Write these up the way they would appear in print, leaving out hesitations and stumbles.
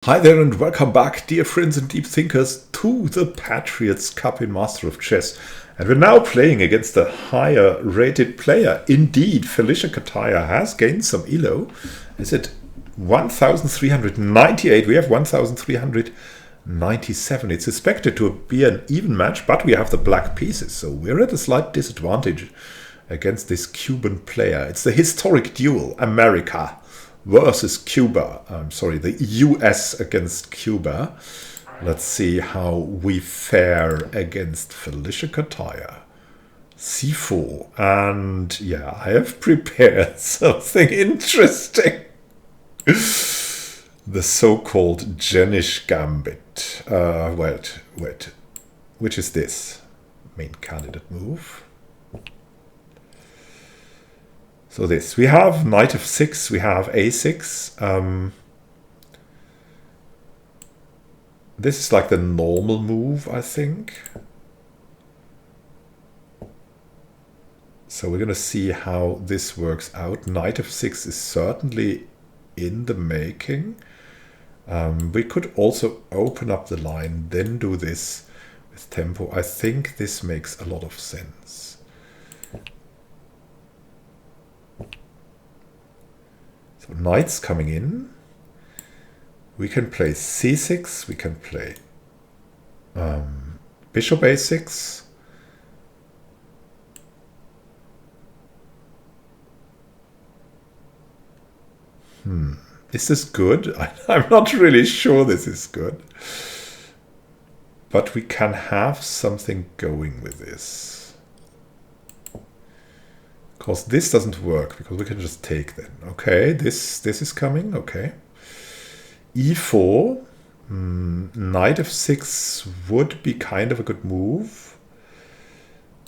Hi there and welcome back, dear friends and deep thinkers, to the Patriot's Cup in Master of Chess. And we're now playing against a higher rated player. Indeed, Felicia Kataya has gained some ELO. Is it 1,398? We have 1,397. It's expected to be an even match, but we have the black pieces, so we're at a slight disadvantage against this Cuban player. It's the historic duel, America versus Cuba. I'm sorry, the US against Cuba. Let's see how we fare against Felicia Kataya. C4. And yeah, I have prepared something interesting. The so-called Jaenisch Gambit. Wait. Which is this? Main candidate move. So this, we have knight f6, we have a6. This is like the normal move, I think. So we're going to see how this works out. Knight f6 is certainly in the making. We could also open up the line, then do this with tempo. I think this makes a lot of sense. Knights coming in. We can play c6, we can play bishop a6. Is this good? I'm not really sure this is good. But we can have something going with this. Of course, this doesn't work because we can just take then. Okay, this is coming. Okay, e4, knight f6 would be kind of a good move.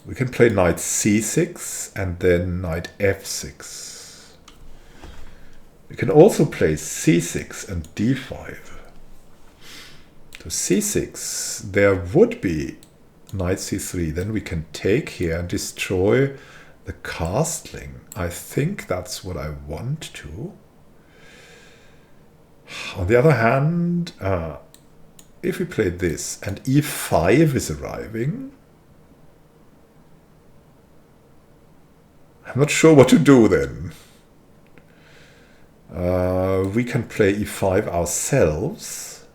We can play knight c6 and then knight f6. We can also play c6 and d5. To c6, there would be knight c3. Then we can take here and destroy the castling. I think that's what I want to. On the other hand, if we play this and e5 is arriving, I'm not sure what to do then. We can play e5 ourselves.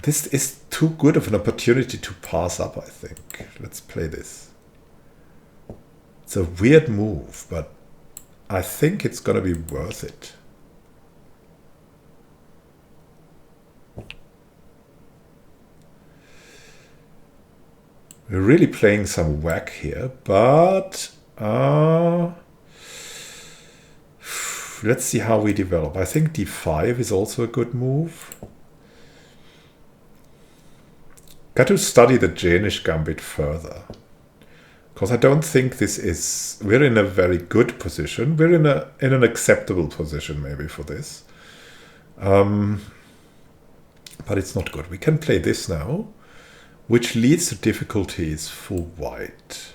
This is too good of an opportunity to pass up, I think. Let's play this. It's a weird move, but I think it's going to be worth it. We're really playing some whack here, but let's see how we develop. I think d5 is also a good move. Got to study the Jaenisch Gambit further. Because I don't think this is... We're in a very good position. We're in an acceptable position maybe for this. But it's not good. We can play this now, which leads to difficulties for white.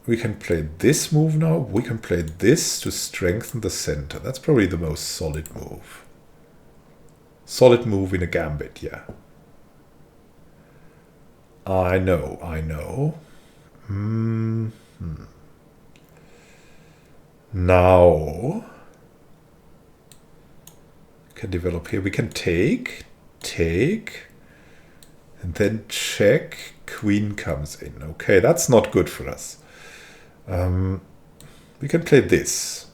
We can play this move now. We can play this to strengthen the center. That's probably the most solid move. Solid move in a gambit, yeah. I know. Now, we can develop here. We can take, and then check. Queen comes in. Okay, that's not good for us. We can play this.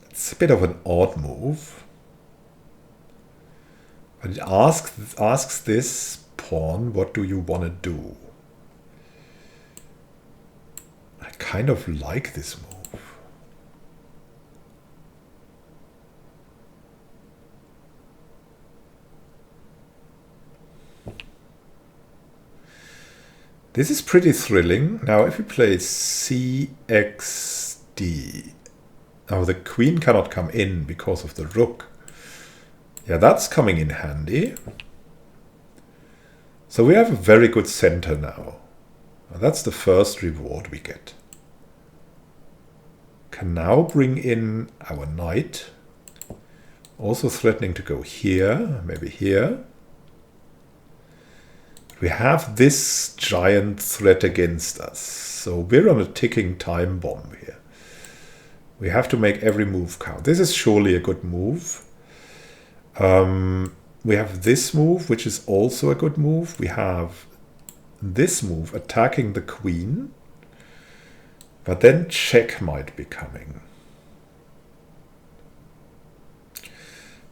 It's a bit of an odd move. But it asks this pawn, what do you want to do? I kind of like this move. This is pretty thrilling. Now if we play cxd, now the queen cannot come in because of the rook. Yeah, that's coming in handy. So we have a very good center now. That's the first reward we get. can now bring in our knight, also threatening to go here, maybe here. We have this giant threat against us, so we're on a ticking time bomb here. We have to make every move count. This is surely a good move. We have this move, which is also a good move. We have this move, attacking the queen. But then check might be coming.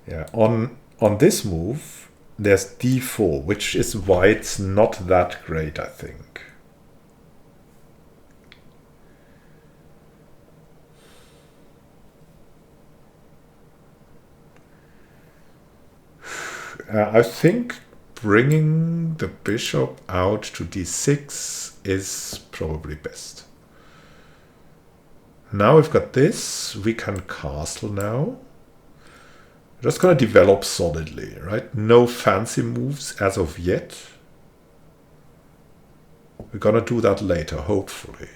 Yeah, on this move, there's d4, which is why it's not that great, I think. I think bringing the bishop out to d6 is probably best. Now we've got this, we can castle now. We're just going to develop solidly, right? No fancy moves as of yet. We're going to do that later, hopefully.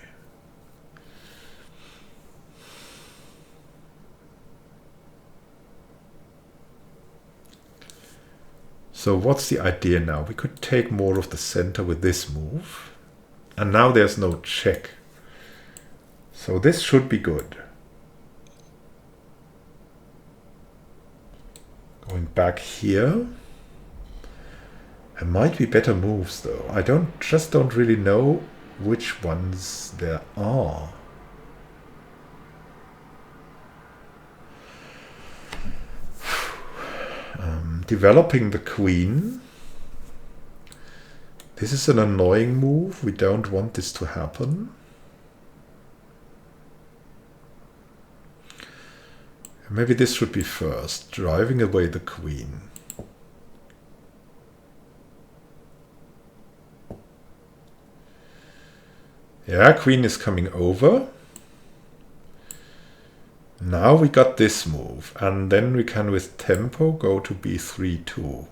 So what's the idea now? We could take more of the center with this move. And now there's no check. So this should be good. Going back here. There might be better moves though. I just don't really know which ones there are. Developing the queen. This is an annoying move. We don't want this to happen. Maybe this should be first, driving away the queen. Yeah, queen is coming over. Now we got this move, and then we can with tempo go to b3 too.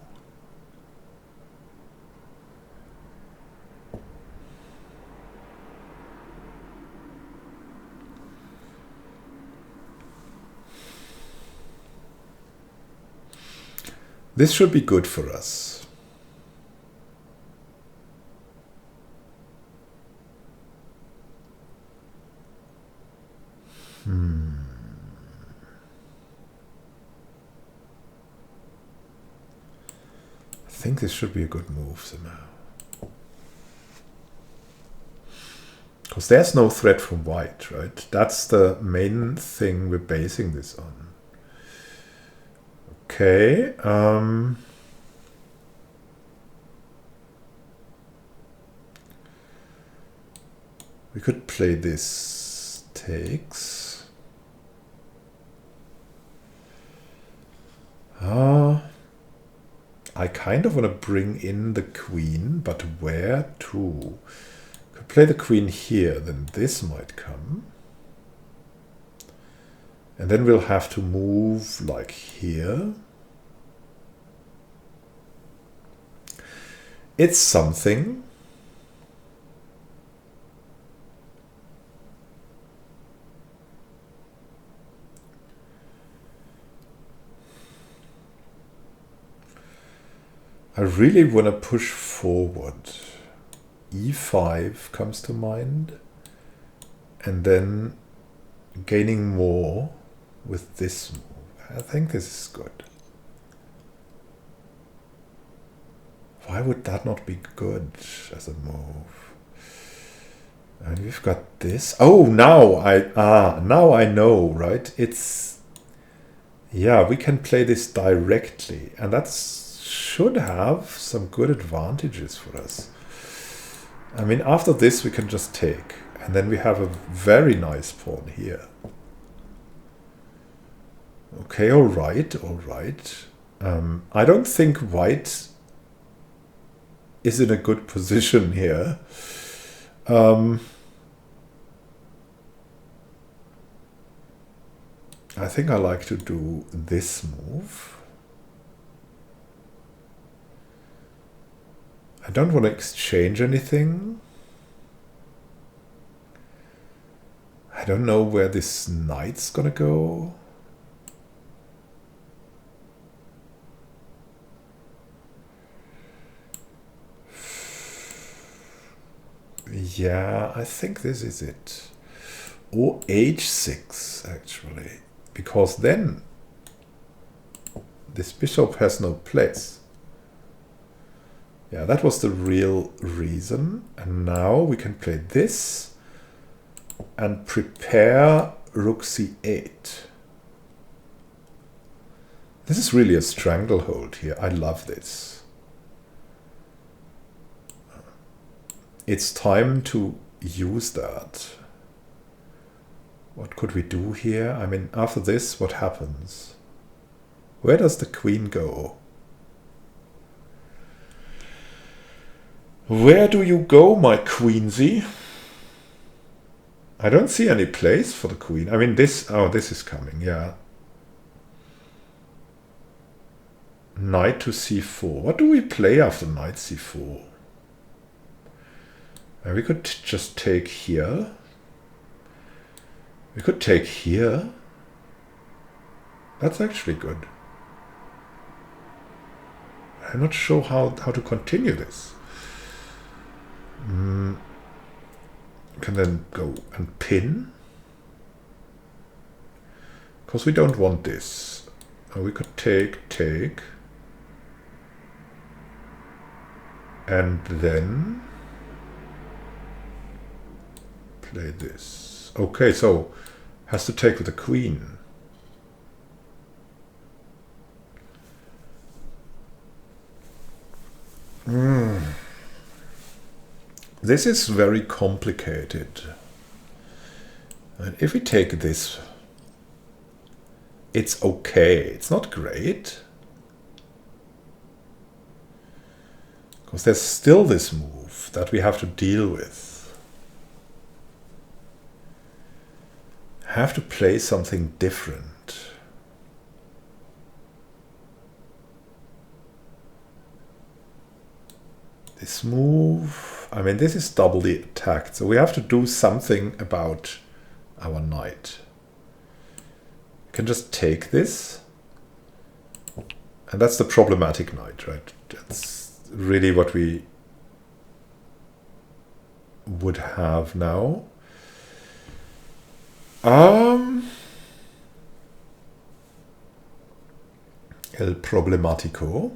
This should be good for us. I think this should be a good move somehow. Because there's no threat from white, right? That's the main thing we're basing this on. Okay. We could play this takes. I kind of want to bring in the queen, but where to? Could play the queen here, then this might come. And then we'll have to move like here. It's something. I really want to push forward. e5 comes to mind. And then gaining more with this move. I think this is good. Why would that not be good as a move? And we've got this. Oh, now I know, right? It's, yeah, we can play this directly, and that should have some good advantages for us. I mean, after this we can just take, and then we have a very nice pawn here. Okay, all right, all right. I don't think white is in a good position here. I think I like to do this move. I don't want to exchange anything. I don't know where this knight's gonna go. Yeah, I think this is it. Or h6, actually. Because then this bishop has no place. Yeah, that was the real reason. And now we can play this and prepare rook c8. This is really a stranglehold here. I love this. It's time to use that. What could we do here? I mean, after this, what happens? Where does the queen go? Where do you go, my queensy? I don't see any place for the queen. I mean, this... Oh, this is coming, yeah. Knight to c4. What do we play after knight c4? We could just take here. We could take here. That's actually good. I'm not sure how to continue this. You can then go and pin. Because we don't want this. We could take. And then play this. Okay, so has to take with the queen. This is very complicated. And if we take this, it's okay. It's not great. Because there's still this move that we have to deal with. Have to play something different. This move, I mean, this is doubly attacked, so we have to do something about our knight. We can just take this, and that's the problematic knight, right? That's really what we would have now. El problemático.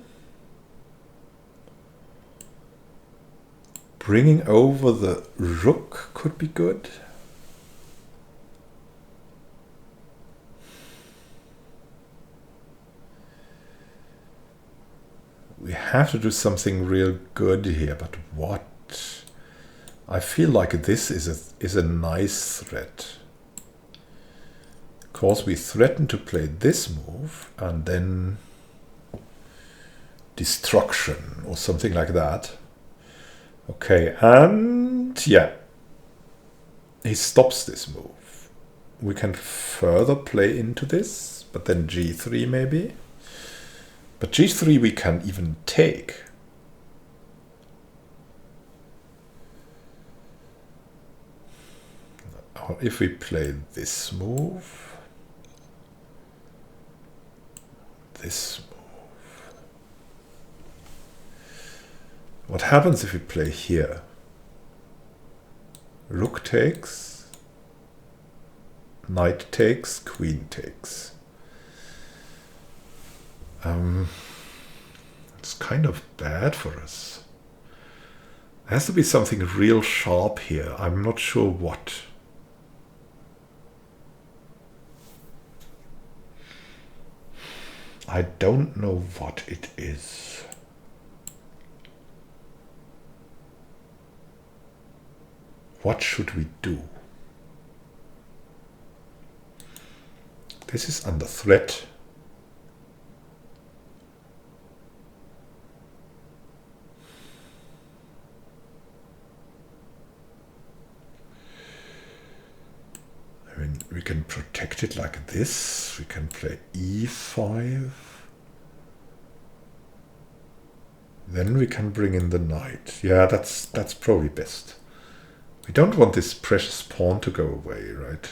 Bringing over the rook could be good. We have to do something real good here, but what? I feel like this is a nice threat. Of course, we threaten to play this move and then destruction or something like that. Okay, and yeah, he stops this move. We can further play into this, but then g3 maybe. But g3 we can even take. Or if we play this move, this move. What happens if we play here? Rook takes, knight takes, queen takes. It's kind of bad for us. There has to be something real sharp here. I'm not sure what. I don't know what it is. What should we do? This is under threat. I mean, we can protect it like this. We can play e5. Then we can bring in the knight. Yeah, that's probably best. We don't want this precious pawn to go away, right?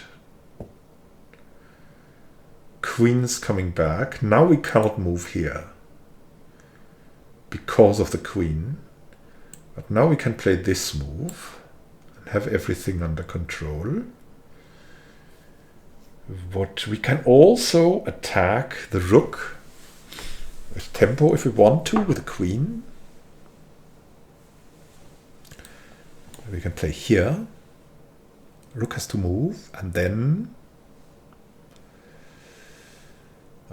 Queen's coming back. Now we cannot move here because of the queen. But now we can play this move and have everything under control. What we can also attack the rook with tempo if we want to, with the queen. We can play here. Rook has to move, and then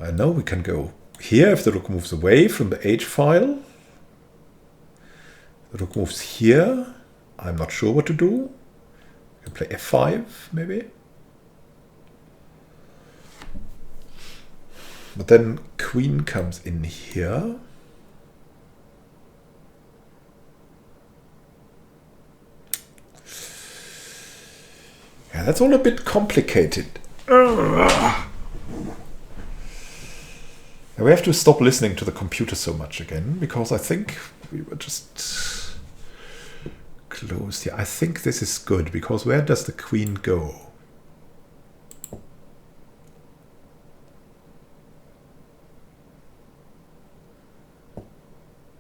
I know we can go here if the rook moves away from the H file. The rook moves here. I'm not sure what to do. We can play F5 maybe. But then queen comes in here. Yeah, that's all a bit complicated. We have to stop listening to the computer so much again, because I think we were just closed here. I think this is good, because where does the queen go?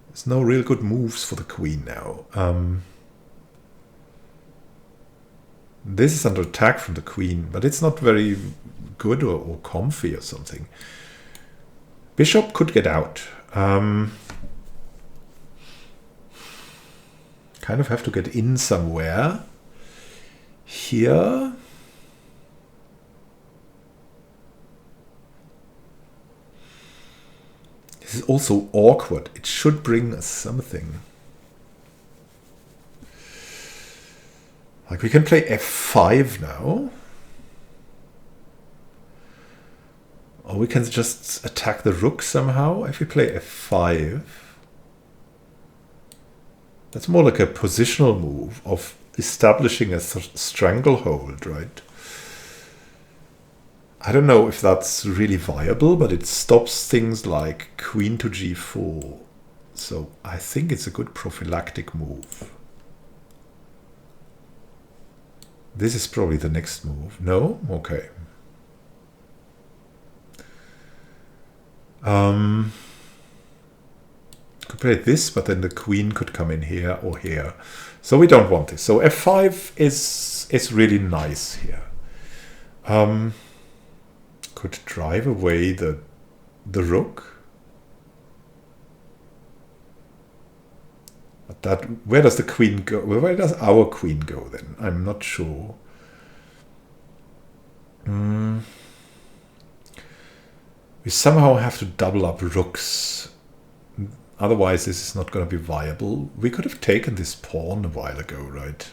There's no real good moves for the queen now. This is under attack from the queen, but it's not very good or comfy or something. Bishop could get out. Kind of have to get in somewhere. Here. This is also awkward. It should bring us something. Like we can play F5 now. Or we can just attack the rook somehow. If we play F5, that's more like a positional move of establishing a stranglehold, right? I don't know if that's really viable, but it stops things like queen to g4. So I think it's a good prophylactic move. This is probably the next move. No? Okay. Could play this, but then the queen could come in here or here. So we don't want this. So F5 is really nice here. Could drive away the rook. But that, where does the queen go? Where does our queen go then? I'm not sure. We somehow have to double up rooks. Otherwise this is not going to be viable. We could have taken this pawn a while ago, right?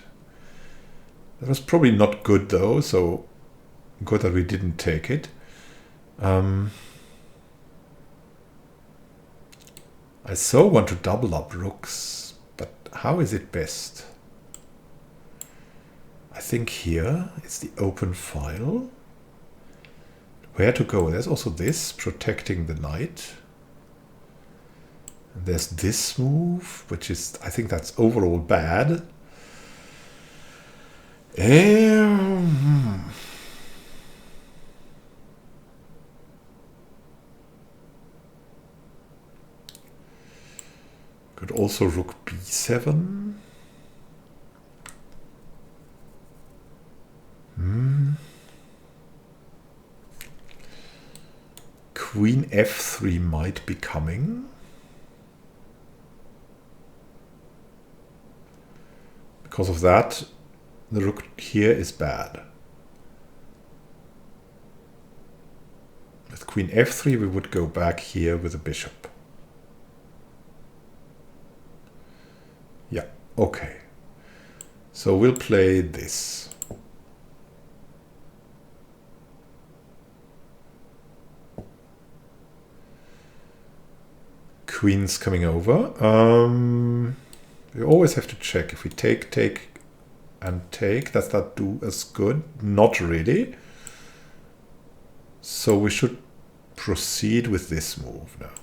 That was probably not good though, so good that we didn't take it. I so want to double up rooks, but how is it best? I think here is the open file. Where to go? There's also this, protecting the knight. And there's this move, which is, I think that's overall bad. Could also rook b7. Queen f3 might be coming. Because of that, the rook here is bad. With queen f3 we would go back here with a bishop. Yeah, okay. So we'll play this. Queen's coming over. We always have to check if we take, and take. Does that do us good? Not really. So we should proceed with this move now.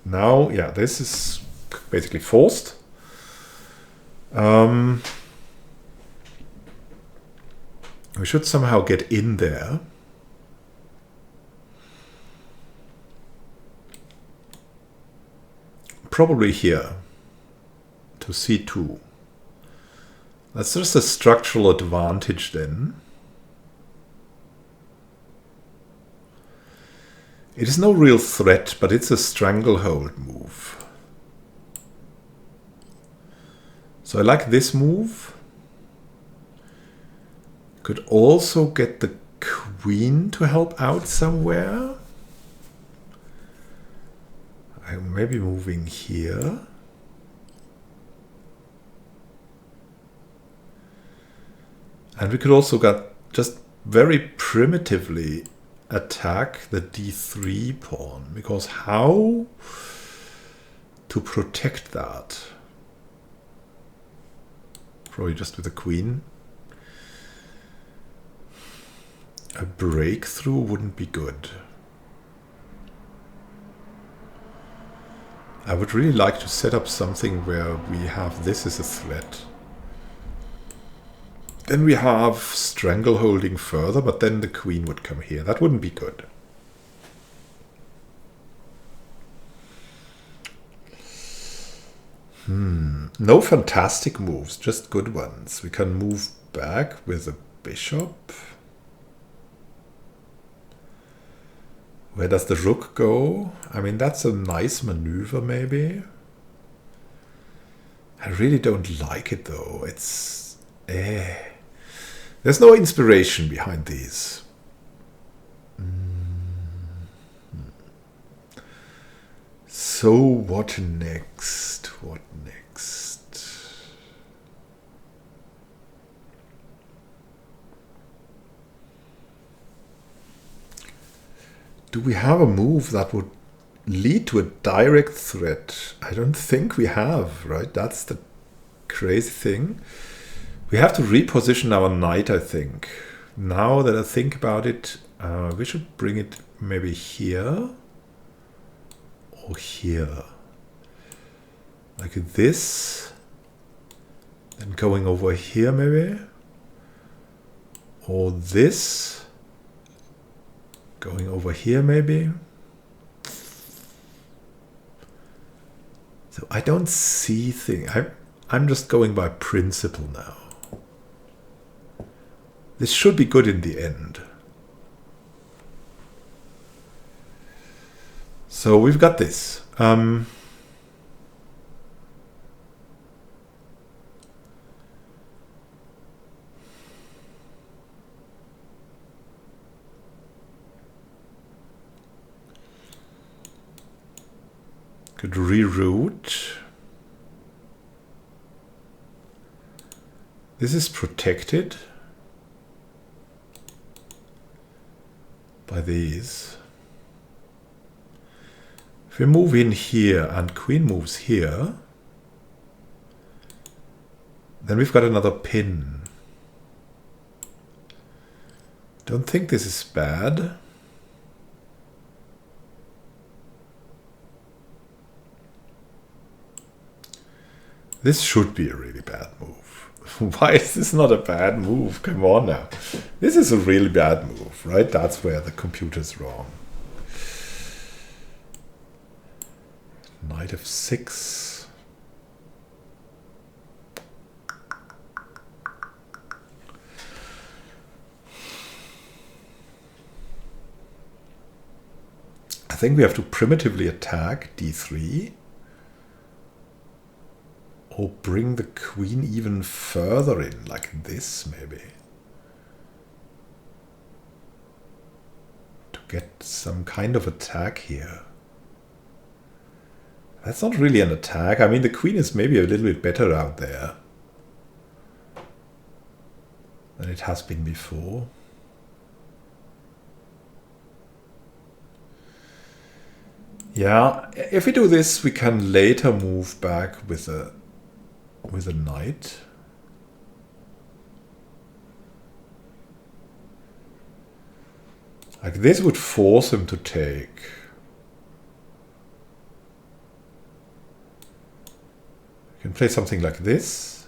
Now, yeah, this is basically forced. We should somehow get in there. Probably here to c2. That's just a structural advantage then. It is no real threat, but it's a stranglehold move. So I like this move. Could also get the queen to help out somewhere. I'm maybe moving here. And we could also just very primitively attack the d3 pawn, because how to protect that? Probably just with a queen. A breakthrough wouldn't be good. I would really like to set up something where we have this as a threat. Then we have strangleholding further, but then the queen would come here. That wouldn't be good. No fantastic moves, just good ones. We can move back with a bishop. Where does the rook go? I mean, that's a nice maneuver, maybe. I really don't like it, though. It's... There's no inspiration behind these. So, what next? What next? Do we have a move that would lead to a direct threat? I don't think we have, right? That's the crazy thing. We have to reposition our knight, I think. Now that I think about it, we should bring it maybe here or here. Like this. Then going over here maybe. Or this. Going over here maybe. So I don't see things. I'm just going by principle now. This should be good in the end. So we've got this. Could reroute. This is protected by these. If we move in here and queen moves here, then we've got another pin. Don't think this is bad. This should be a really bad move. Why is this not a bad move? Come on now. This is a really bad move, right? That's where the computer's wrong. Knight f6. I think we have to primitively attack d3. Or bring the queen even further in, like this maybe. To get some kind of attack here. That's not really an attack. I mean, the queen is maybe a little bit better out there than it has been before. Yeah, if we do this, we can later move back with a knight. Like this would force him to take. You can play something like this.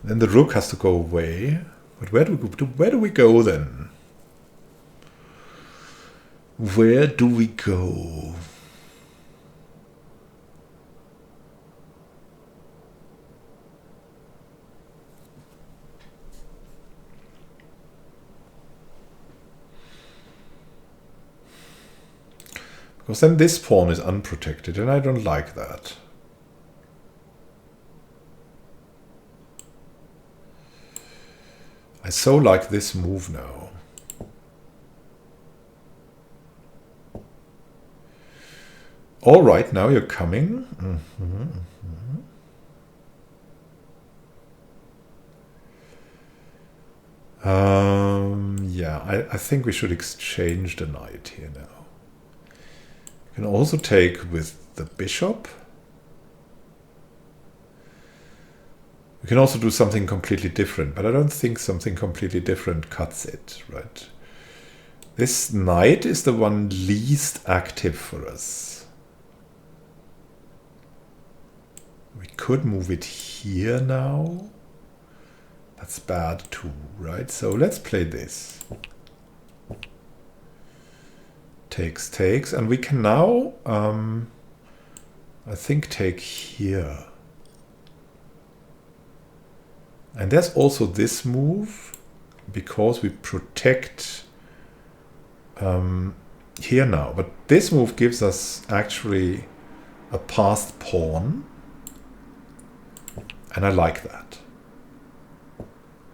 Then the rook has to go away. But where do we go then? Where do we go? Because then this pawn is unprotected, and I don't like that. I so like this move now. All right, now you're coming. Yeah, I think we should exchange the knight here now. You can also take with the bishop. We can also do something completely different, but I don't think something completely different cuts it, right? This knight is the one least active for us. We could move it here now. That's bad too, right? So let's play this. Takes, takes, and we can now, I think, take here. And there's also this move, because we protect here now. But this move gives us actually a passed pawn, and I like that.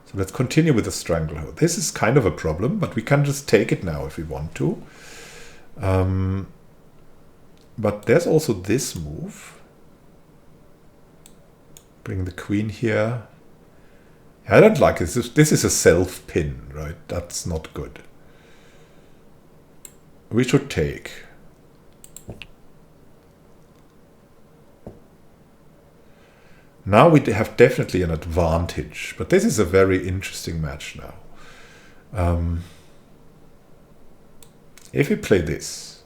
So let's continue with the stranglehold. This is kind of a problem, but we can just take it now if we want to. But there's also this move. Bring the queen here. I don't like this. This is a self-pin, right? That's not good. We should take. Now we have definitely an advantage, but this is a very interesting match now. If we play this,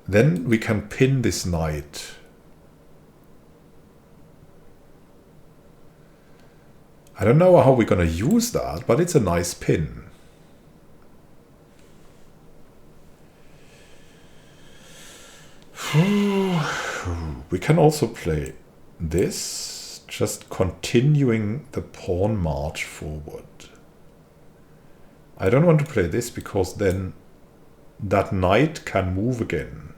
then we can pin this knight. I don't know how we're going to use that, but it's a nice pin. We can also play this, just continuing the pawn march forward. I don't want to play this because then that knight can move again.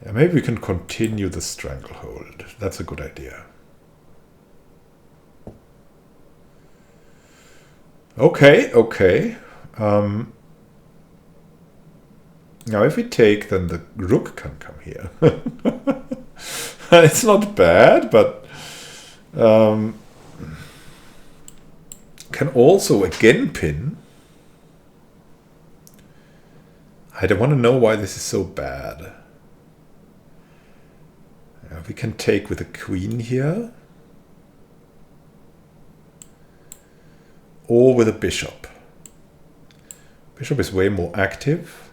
Yeah, maybe we can continue the stranglehold. That's a good idea. Okay, okay. Now if we take, then the rook can come here. It's not bad, but can also again pin. I don't want to know why this is so bad. We can take with a queen here. Or with a bishop. Bishop is way more active.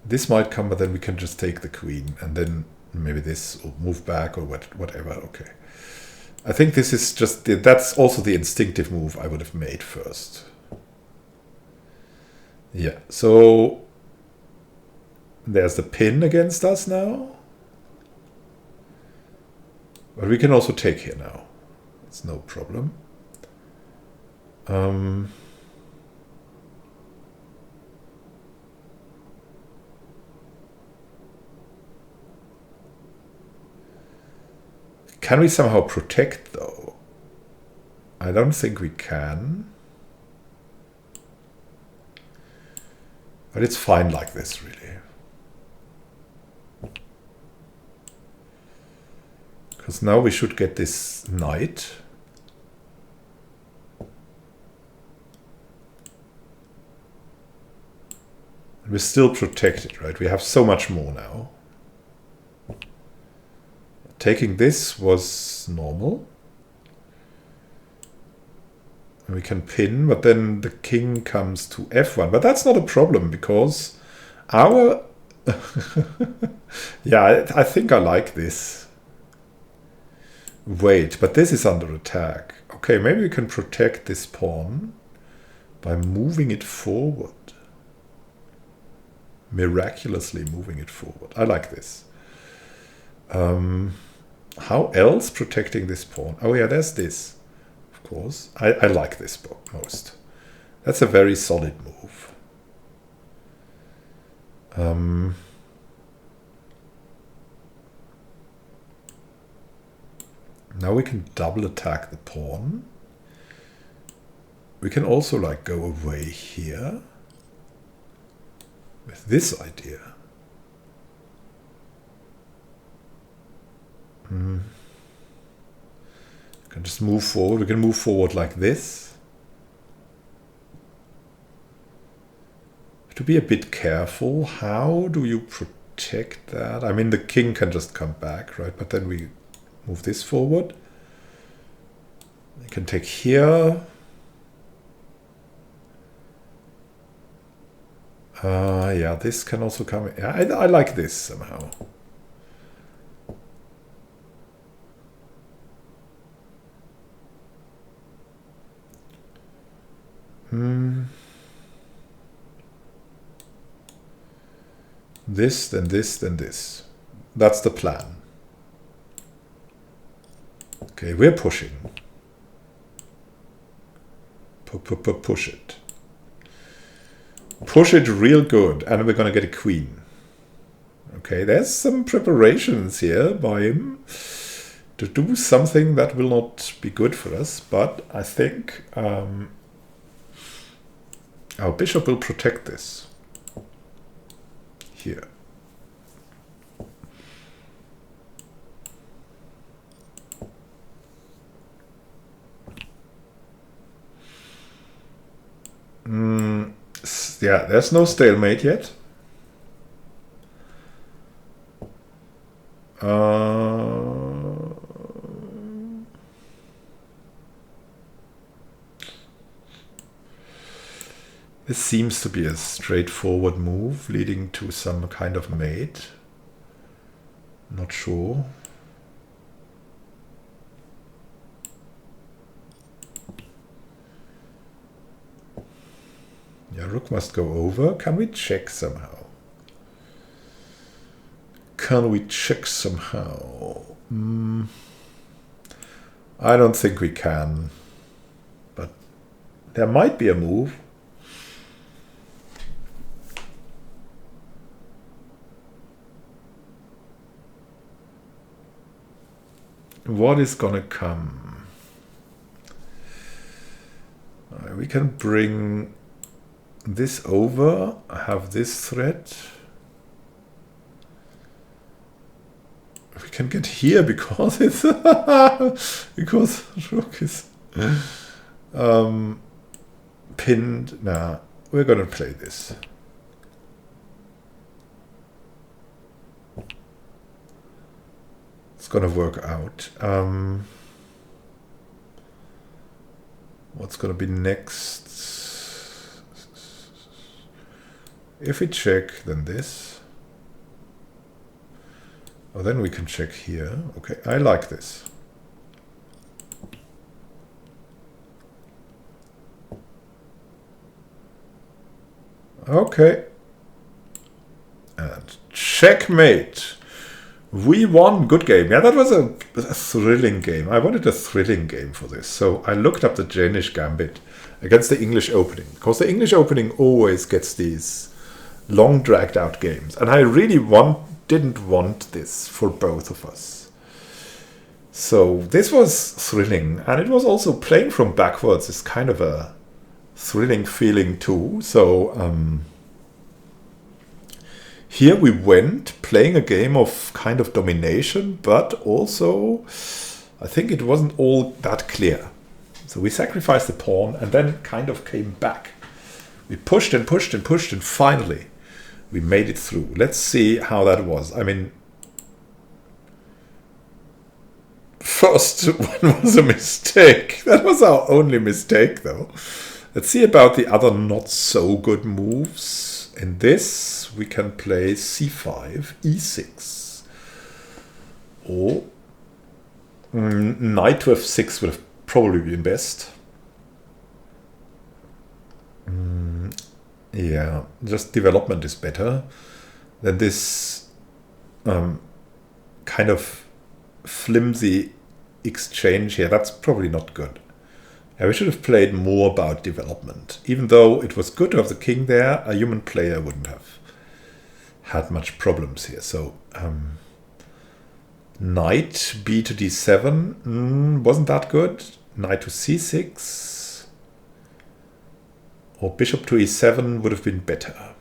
This might come, but then we can just take the queen. And then maybe this will move back or whatever. Okay. I think this is just... That's also the instinctive move I would have made first. Yeah, so... There's the pin against us now. But we can also take here now. It's no problem. Can we somehow protect, though? I don't think we can. But it's fine like this, really. Because now we should get this knight. We're still protected, right? We have so much more now. Taking this was normal. We can pin, but then the king comes to f1. But that's not a problem because our... yeah, I think I like this. Wait, but this is under attack. Okay, maybe we can protect this pawn by moving it forward. Miraculously moving it forward. I like this. How else protecting this pawn? Oh yeah, there's this. Of course. I like this book most. That's a very solid move. Now we can double attack the pawn. We can also like go away here with this idea. We can just move forward. We can move forward like this. To be a bit careful. How do you protect that? I mean, the king can just come back, right? But then we move this forward. You can take here. Yeah, this can also come. Yeah, I like this somehow. This, then this, then this. That's the plan. Okay, we're pushing. Push it. Push it real good, and we're going to get a queen. Okay, there's some preparations here by him to do something that will not be good for us, but I think our bishop will protect this here. Yeah, there's no stalemate yet. This seems to be a straightforward move leading to some kind of mate. Not sure. Yeah, rook must go over. Can we check somehow? Can we check somehow? I don't think we can. But there might be a move. What is gonna come? We can bring this over, have this threat. We can get here because it's because rook is pinned. Nah, we're gonna play this. It's gonna work out. What's gonna be next? If we check, then this. Oh, then we can check here. Okay, I like this. Okay. And checkmate. We won. Good game. Yeah, that was a thrilling game. I wanted a thrilling game for this. So I looked up the Jaenisch Gambit against the English Opening. Because the English Opening always gets these long dragged out games. And I really didn't want this for both of us. So this was thrilling. And it was also playing from backwards is kind of a thrilling feeling too. So here we went playing a game of kind of domination, but also I think it wasn't all that clear. So we sacrificed the pawn and then kind of came back. We pushed and pushed and pushed and finally we made it through. Let's see how that was. I mean, first one was a mistake. That was our only mistake, though. Let's see about the other not so good moves. In this, we can play c5, e6. Or knight to f6 would have probably been best. Yeah, just development is better than this kind of flimsy exchange here. That's probably not good. Yeah, we should have played more about development. Even though it was good to have the king there, a human player wouldn't have had much problems here. So knight b to d7 wasn't that good. Knight to c6 or bishop to e7 would have been better.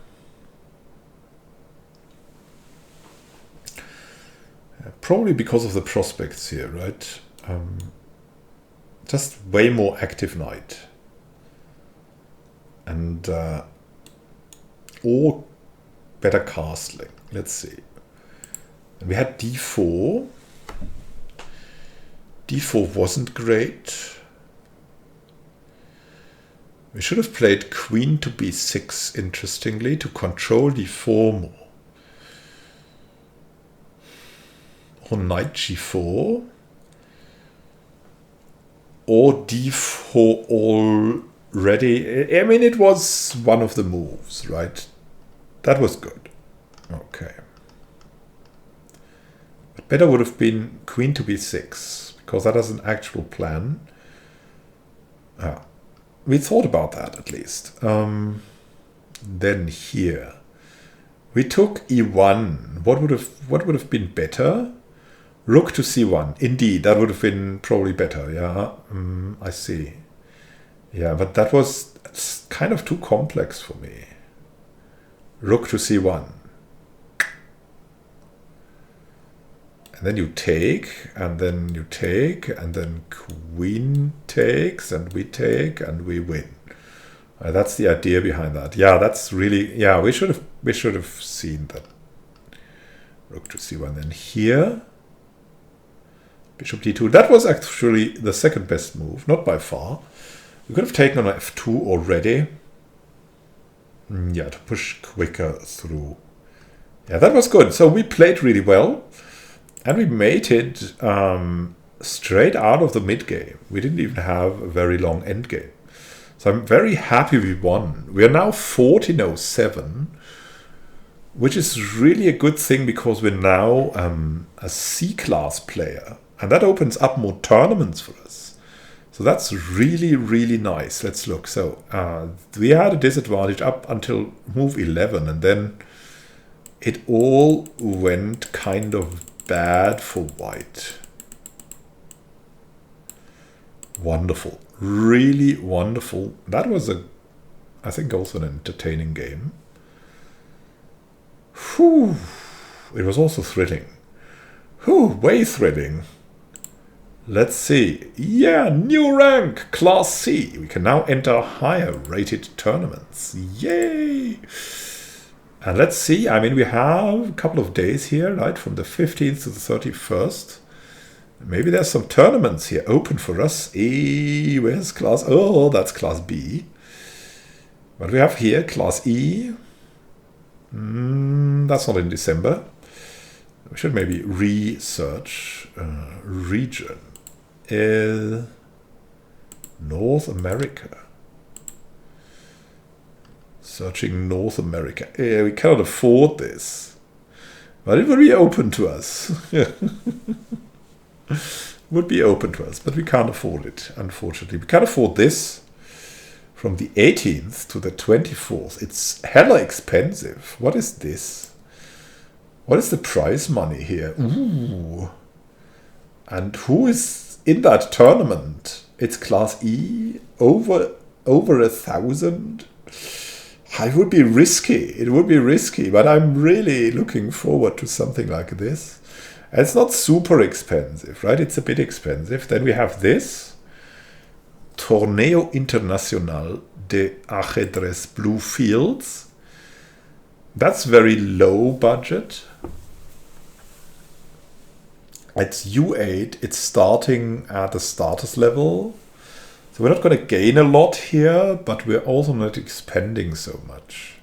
Probably because of the prospects here, right? Just way more active knight. And or better castling. Let's see. And we had d4. d4 wasn't great. We should have played queen to b6, interestingly, to control d4 more. Or knight g4. Or d4 already. I mean, it was one of the moves, right? That was good. Okay. But better would have been queen to b6, because that is an actual plan. We thought about that, at least. Then here. We took e1. What would have been better? Rook to c1. Indeed, that would have been probably better. Yeah, I see. Yeah, but that was kind of too complex for me. Rook to c1. And then you take, and then you take, and then queen takes, and we take, and we win. That's the idea behind that. Yeah, that's really, yeah, we should have seen that. Rook to c1. Then here, bishop d2. That was actually the second best move, not by far. We could have taken on f2 already. Yeah, to push quicker through. Yeah, that was good. So we played really well. And we made it straight out of the mid-game. We didn't even have a very long endgame. So I'm very happy we won. We are now 1407, which is really a good thing because we're now a C-class player. And that opens up more tournaments for us. So that's really, really nice. Let's look. So we had a disadvantage up until move 11. And then it all went kind of bad for white. Wonderful. Really wonderful. That was I think also an entertaining game. Whew. It was also thrilling. Whew, way thrilling. Let's see. Yeah, new rank, Class C. We can now enter higher rated tournaments. Yay! And let's see, I mean, we have a couple of days here, right? From the 15th to the 31st. Maybe there's some tournaments here open for us. Where's class? Oh, that's class B. What we have here, class E. That's not in December. We should maybe research region. North America. Searching North America. Yeah, we cannot afford this. But it would be open to us. Would be open to us, but we can't afford it, unfortunately. We can't afford this from the 18th to the 24th. It's hella expensive. What is this? What is the prize money here? Ooh. And who is in that tournament? It's Class E, over 1,000. It would be risky. It would be risky, but I'm really looking forward to something like this. And it's not super expensive, right? It's a bit expensive. Then we have this. Torneo Internacional de Ajedrez Blue Fields. That's very low budget. It's U8. It's starting at the starters level. So we're not going to gain a lot here, but we're also not expanding so much.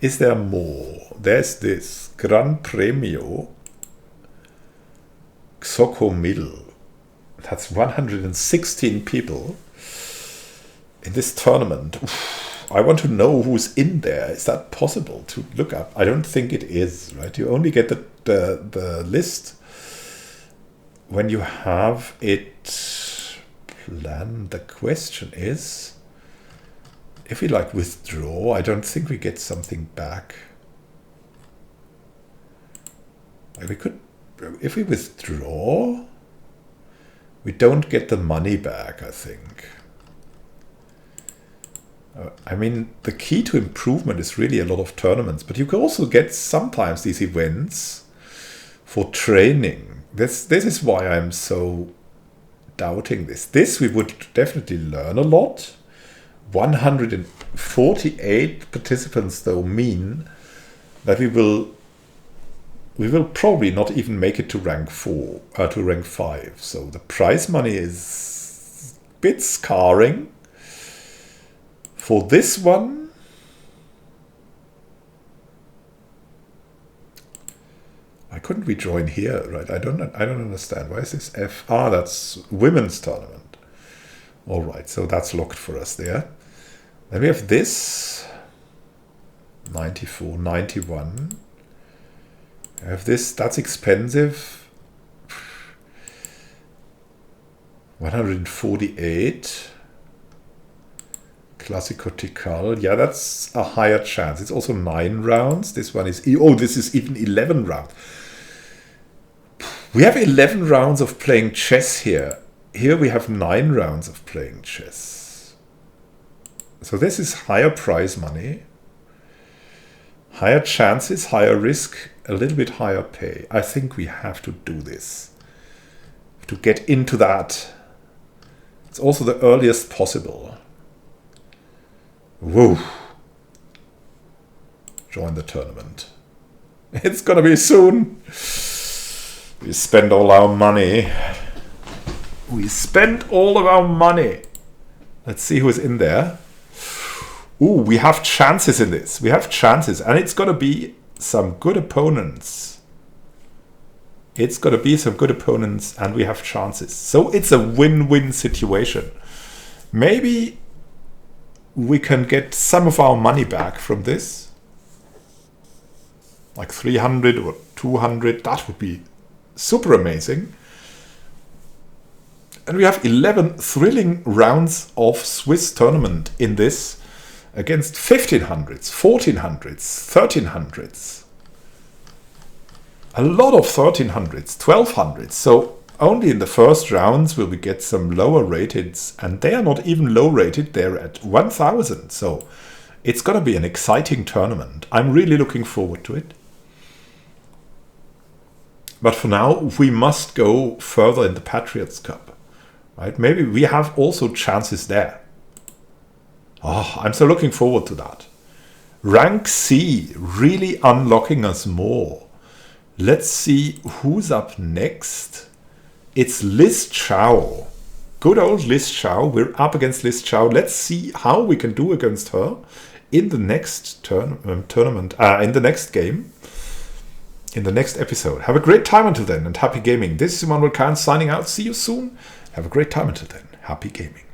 Is there more? There's this Gran Premio Xocomil. That's 116 people in this tournament. Oof, I want to know who's in there. Is that possible to look up? I don't think it is, right? You only get the list when you have it planned. The question is, if we like withdraw, I don't think we get something back. We could, if we withdraw, we don't get the money back, I think. I mean, the key to improvement is really a lot of tournaments, but you can also get sometimes these events for training. This is why I'm so doubting this. This we would definitely learn a lot. 148 participants though mean that we will probably not even make it to rank 4 to rank 5. So the prize money is a bit scarring. For this one, why couldn't we join here, right? I don't understand. Why is this F? Ah, that's women's tournament. All right, so that's locked for us there. Then we have this 94, 91. I have this. That's expensive. 148. Classicotical, yeah, that's a higher chance. It's also 9 rounds. This one is, oh, this is even 11 rounds. We have 11 rounds of playing chess here. Here we have 9 rounds of playing chess. So this is higher prize money, higher chances, higher risk, a little bit higher pay. I think we have to do this to get into that. It's also the earliest possible. Whoa. Join the tournament. It's gonna be soon. We spend all our money. We spent all of our money. Let's see who's in there. Ooh, we have chances in this. We have chances. And it's gonna be some good opponents. It's gonna be some good opponents and we have chances. So it's a win-win situation. Maybe we can get some of our money back from this, like 300 or 200. That would be super amazing. And we have 11 thrilling rounds of Swiss tournament in this against 1500s, 1400s, 1300s. A lot of 1300s, 1200s. So only in the first rounds will we get some lower rateds, and they are not even low rated, they're at 1000. So it's going to be an exciting tournament. I'm really looking forward to it. But for now, we must go further in the Patriots Cup. Right? Maybe we have also chances there. Oh, I'm so looking forward to that. Rank C, really unlocking us more. Let's see who's up next. It's Liz Chow. Good old Liz Chow. We're up against Liz Chow. Let's see how we can do against her in the next tournament, in the next game, in the next episode. Have a great time until then and happy gaming. This is Immanuel Khan signing out. See you soon. Have a great time until then. Happy gaming.